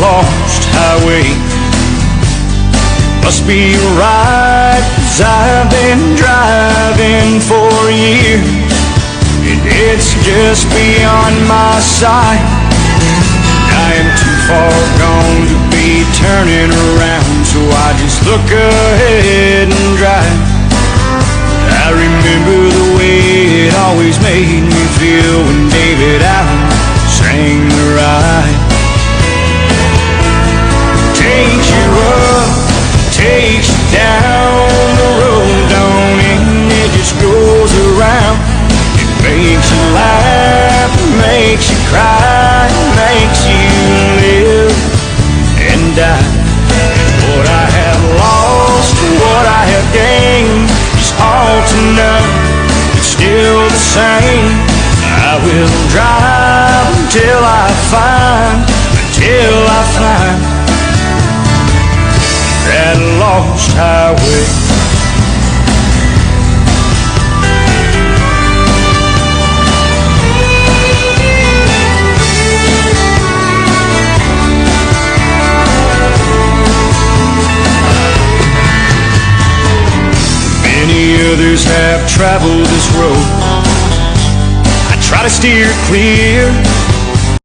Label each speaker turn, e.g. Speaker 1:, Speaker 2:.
Speaker 1: lost highway. Must be right, 'cause I've been driving for years, and it's just beyond my sight. I am too far gone to be turning around, so I just look ahead and drive. I remember the way it always made me feel when David Allen sang the ride. Takes you up, takes you down the road, don't end, it just goes around. It makes you laugh, it makes you cry, it makes you live and die. What I have lost and what I have gained is all to none, it's still the same. I will drive until I find that lost highway. Many others have traveled this road. I try to steer clear,